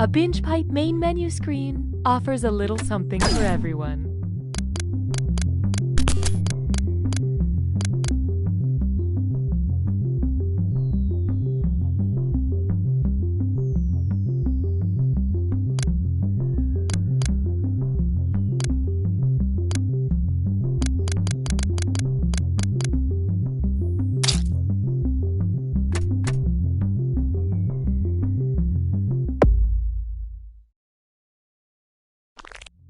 A Binge Pipe main menu screen offers a little something for everyone.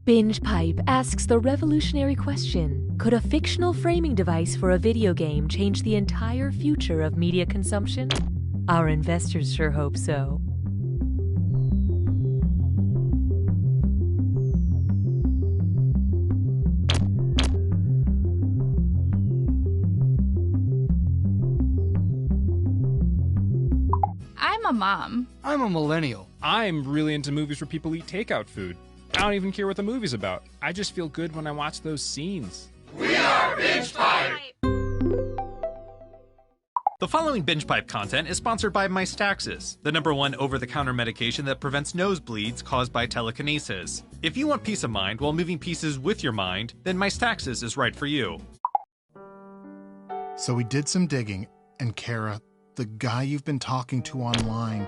Binge Pipe asks the revolutionary question, could a fictional framing device for a video game change the entire future of media consumption? Our investors sure hope so. I'm a mom. I'm a millennial. I'm really into movies where people eat takeout food. I don't even care what the movie's about. I just feel good when I watch those scenes. We are Binge Pipe! The following Binge Pipe content is sponsored by Mystaxis, the #1 over-the-counter medication that prevents nosebleeds caused by telekinesis. If you want peace of mind while moving pieces with your mind, then Mystaxis is right for you. So we did some digging, and Kara, the guy you've been talking to online,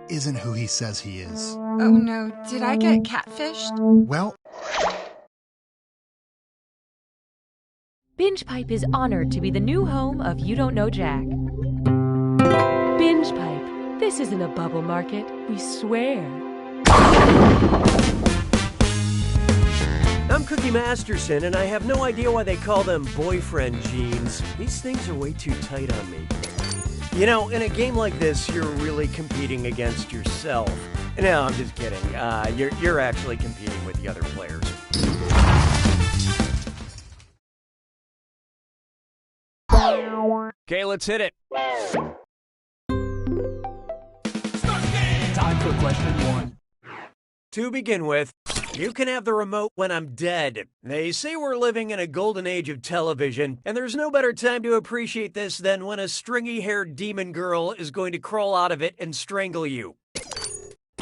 isn't who he says he is. Oh no, did I get catfished? Well, Binge Pipe is honored to be the new home of You Don't Know Jack. Binge Pipe, this isn't a bubble market, we swear. I'm Cookie Masterson, and I have no idea why they call them boyfriend jeans. These things are way too tight on me. You know, in a game like this, you're really competing against yourself. No, I'm just kidding. You're actually competing with the other players. Okay, let's hit it. Time for question 1. To begin with, you can have the remote when I'm dead. They say we're living in a golden age of television, and there's no better time to appreciate this than when a stringy-haired demon girl is going to crawl out of it and strangle you.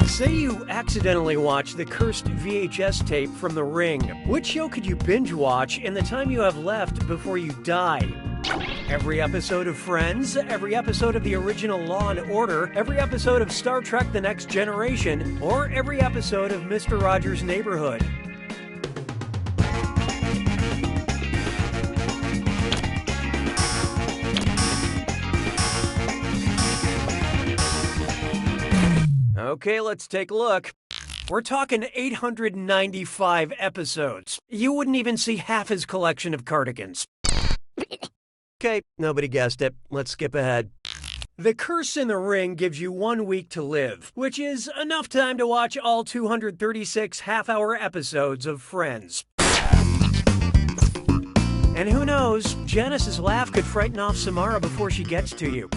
Say you accidentally watch the cursed VHS tape from The Ring. Which show could you binge watch in the time you have left before you die? Every episode of Friends, every episode of the original Law & Order, every episode of Star Trek The Next Generation, or every episode of Mr. Rogers' Neighborhood. Okay, let's take a look. We're talking 895 episodes. You wouldn't even see half his collection of cardigans. Okay, nobody guessed it. Let's skip ahead. The Curse in the Ring gives you 1 week to live, which is enough time to watch all 236 half-hour episodes of Friends. And who knows, Janice's laugh could frighten off Samara before she gets to you.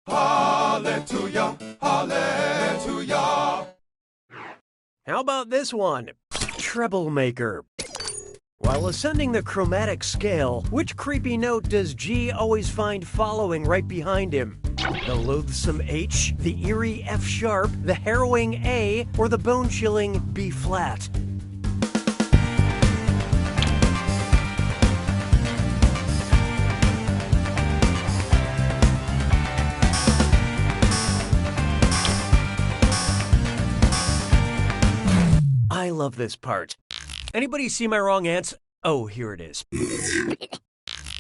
Hallelujah, hallelujah. How about this one? Troublemaker. While ascending the chromatic scale, which creepy note does G always find following right behind him? The loathsome H, the eerie F sharp, the harrowing A, or the bone-chilling B flat? I love this part. Anybody see my wrong answer? Oh, here it is.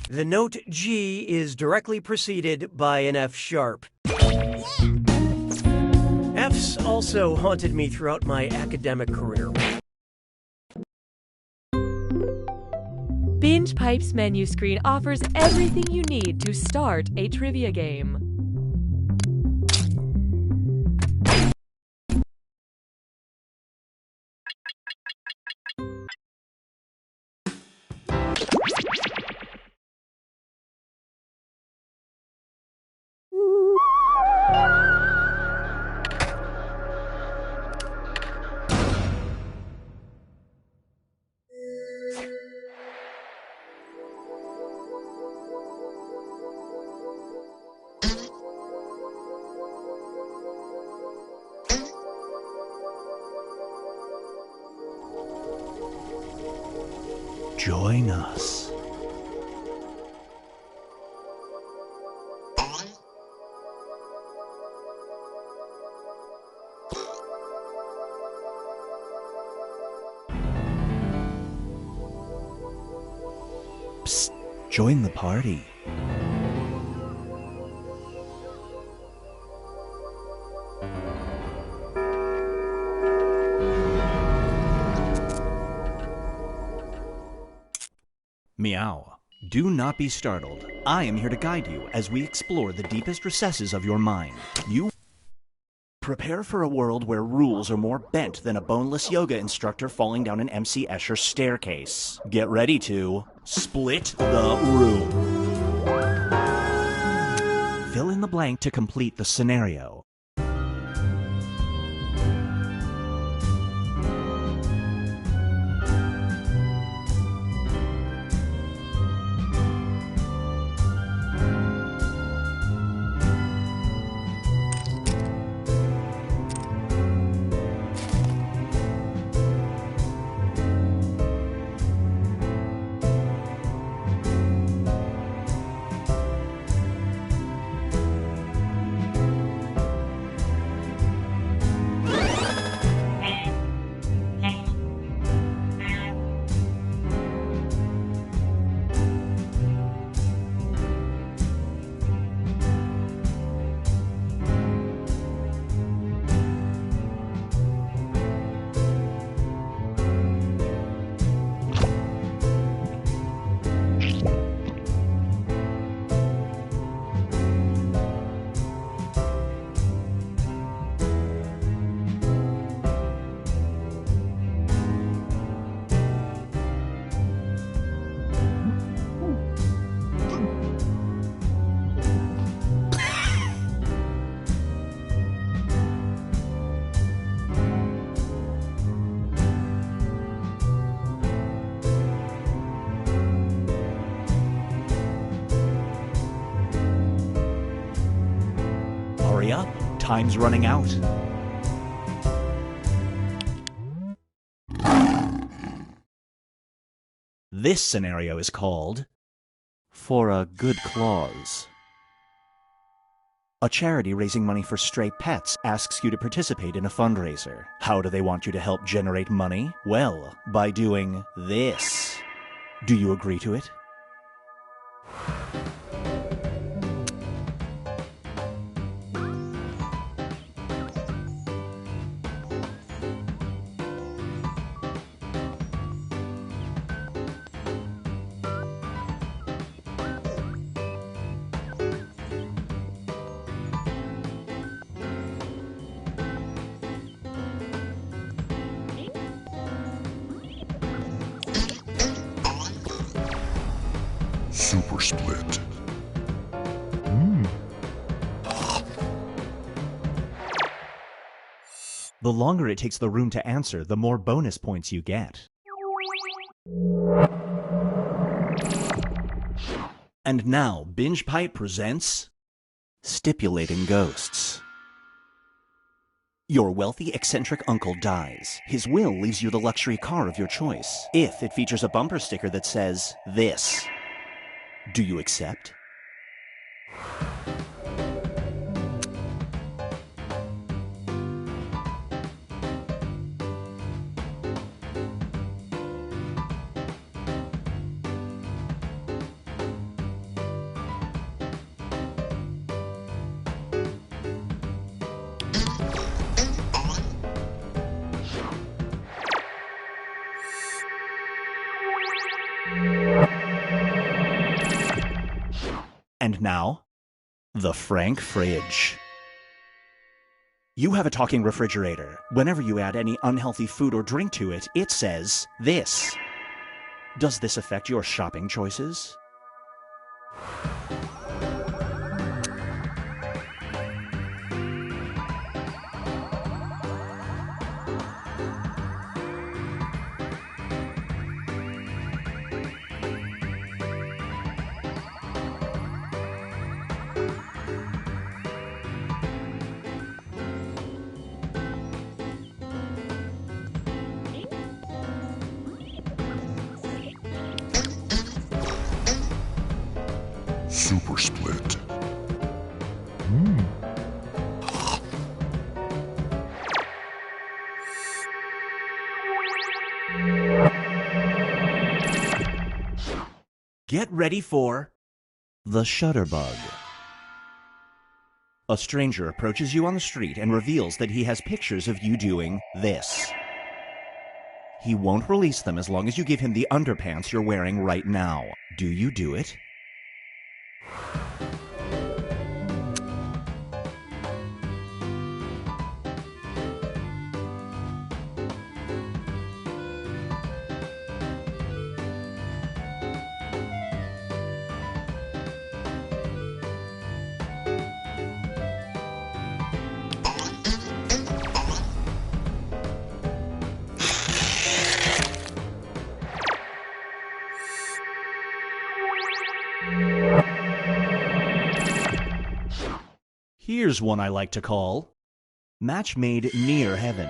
The note G is directly preceded by an F sharp. Fs also haunted me throughout my academic career. Binge Pipe's menu screen offers everything you need to start a trivia game. Join us. Psst, join the party. Meow. Do not be startled. I am here to guide you as we explore the deepest recesses of your mind. You prepare for a world where rules are more bent than a boneless yoga instructor falling down an MC Escher staircase. Get ready to split the room. Fill in the blank to complete the scenario. Hurry up, time's running out. This scenario is called For a Good Clause. A charity raising money for stray pets asks you to participate in a fundraiser. How do they want you to help generate money? Well, by doing this. Do you agree to it? Super Split. The longer it takes the room to answer, the more bonus points you get. And now, Binge Pipe presents Stipulating Ghosts. Your wealthy, eccentric uncle dies. His will leaves you the luxury car of your choice, if it features a bumper sticker that says, "This." Do you accept? And now, the Frank Fridge. You have a talking refrigerator. Whenever you add any unhealthy food or drink to it, it says this. Does this affect your shopping choices? Super Split. Get ready for the Shutterbug. A stranger approaches you on the street and reveals that he has pictures of you doing this. He won't release them as long as you give him the underpants you're wearing right now. Do you do it? Here's one I like to call Match Made Near Heaven.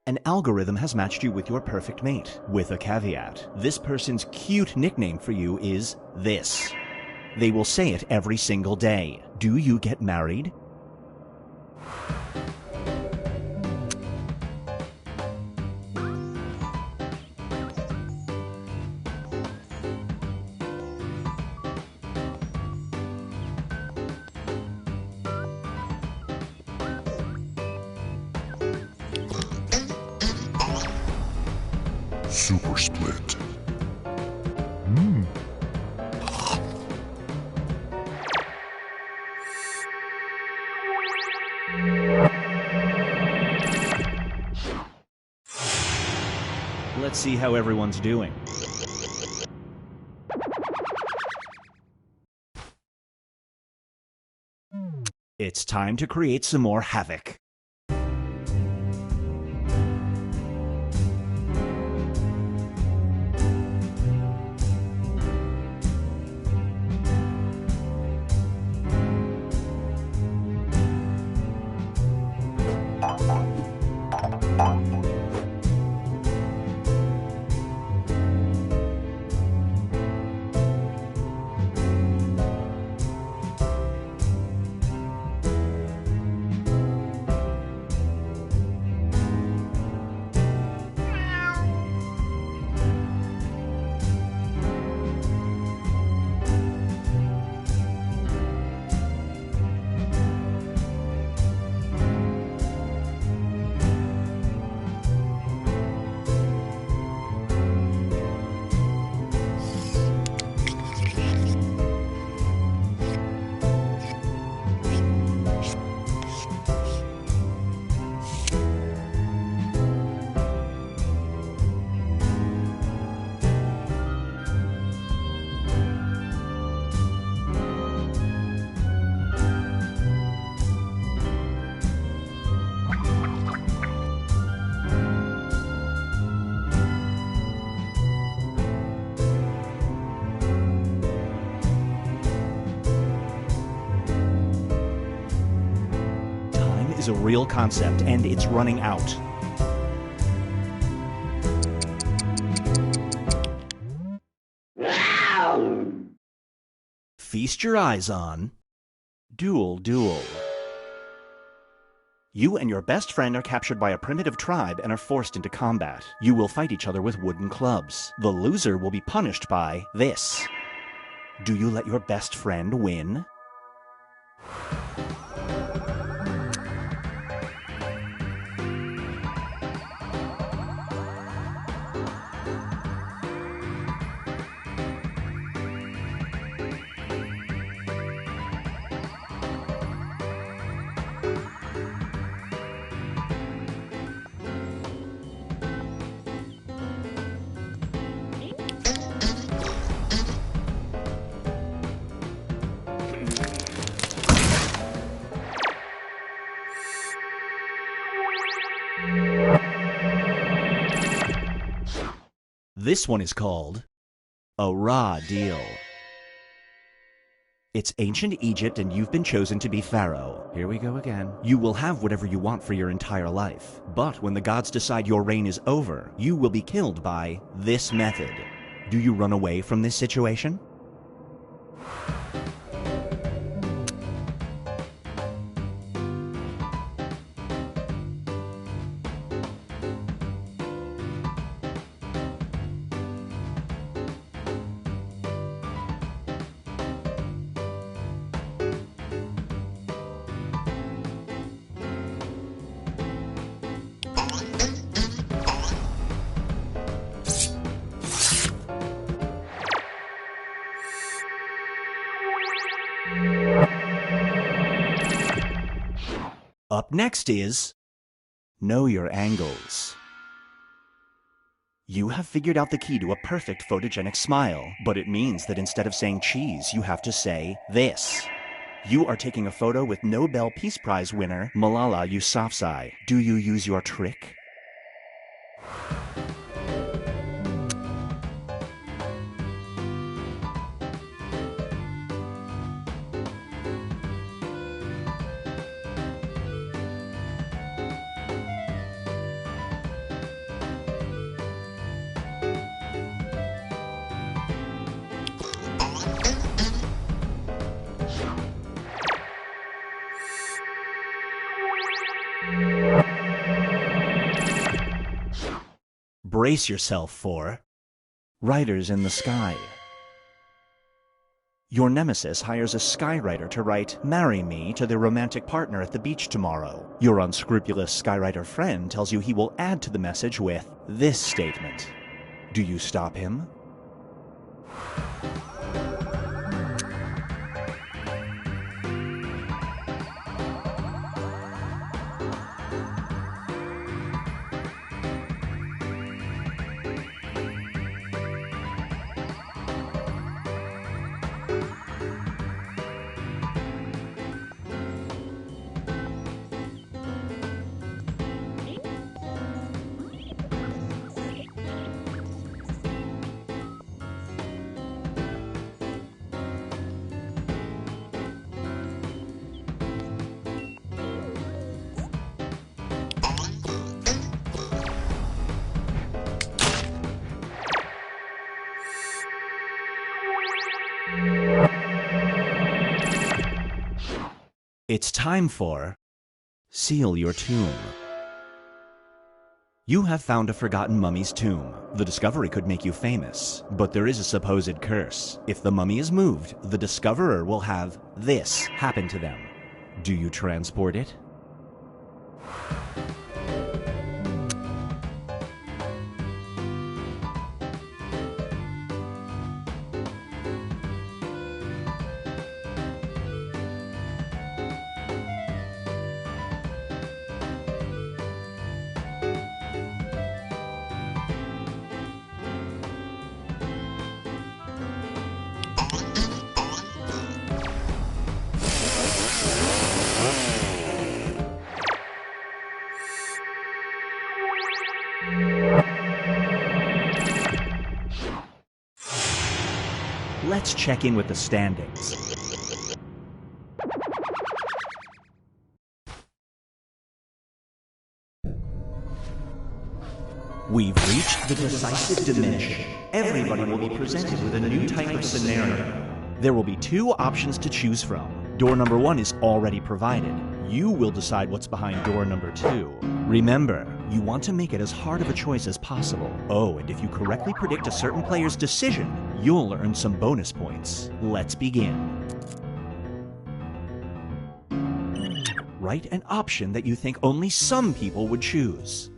An algorithm has matched you with your perfect mate, with a caveat. This person's cute nickname for you is this. They will say it every single day. Do you get married? Super Split. Let's see how everyone's doing. It's time to create some more havoc. Is a real concept, and it's running out. Feast your eyes on Duel Duel. You and your best friend are captured by a primitive tribe and are forced into combat. You will fight each other with wooden clubs. The loser will be punished by this. Do you let your best friend win? This one is called A Raw Deal. It's ancient Egypt and you've been chosen to be Pharaoh. Here we go again. You will have whatever you want for your entire life. But when the gods decide your reign is over, you will be killed by this method. Do you run away from this situation? Up next is Know Your Angles. You have figured out the key to a perfect photogenic smile, but it means that instead of saying cheese, you have to say this. You are taking a photo with Nobel Peace Prize winner Malala Yousafzai. Do you use your trick? Brace yourself for Writers in the Sky. Your nemesis hires a skywriter to write "Marry me" to their romantic partner at the beach tomorrow. Your unscrupulous skywriter friend tells you he will add to the message with this statement. Do you stop him? It's time for Seal Your Tomb. You have found a forgotten mummy's tomb. The discovery could make you famous, but there is a supposed curse. If the mummy is moved, the discoverer will have this happen to them. Do you transport it? Let's check in with the standings. We've reached the decisive dimension. Everybody will be presented with a new type of scenario. There will be two options to choose from. Door number 1 is already provided. You will decide what's behind door number 2. Remember, you want to make it as hard of a choice as possible. Oh, and if you correctly predict a certain player's decision, you'll earn some bonus points. Let's begin. Write an option that you think only some people would choose.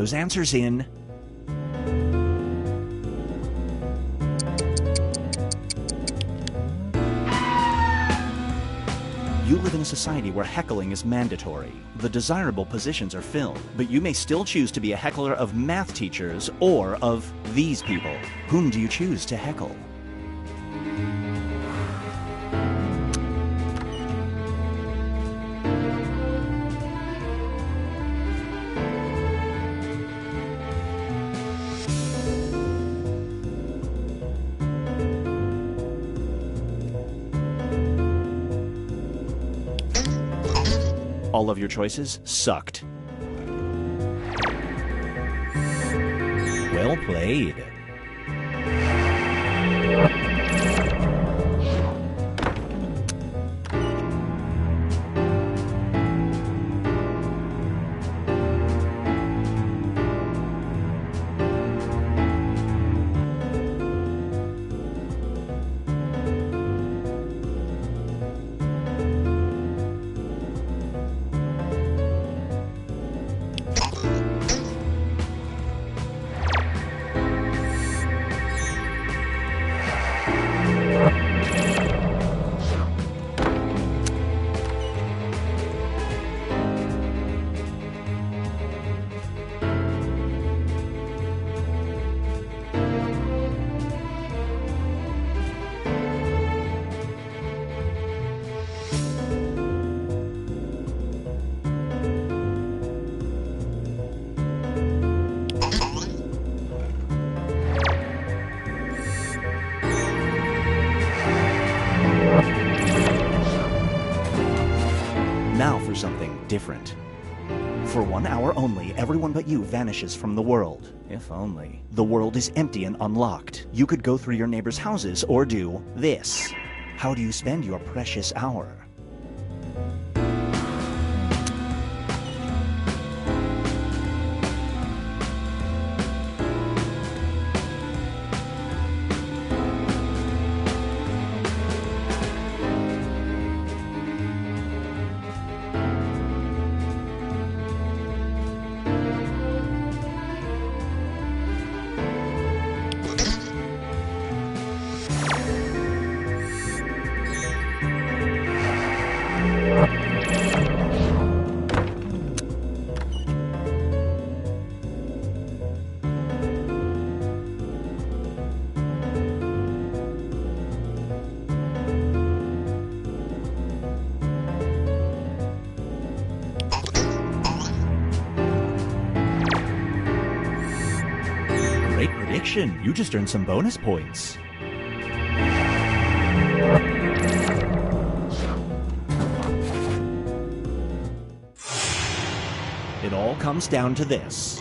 those answers in. You live in a society where heckling is mandatory. The desirable positions are filled, but you may still choose to be a heckler of math teachers or of these people. Whom do you choose to heckle? All of your choices sucked. Well played. Now for something different. For 1 hour only, everyone but you vanishes from the world. If only. The world is empty and unlocked. You could go through your neighbors' houses or do this. How do you spend your precious hour? Great prediction. You just earned some bonus points. It all comes down to this.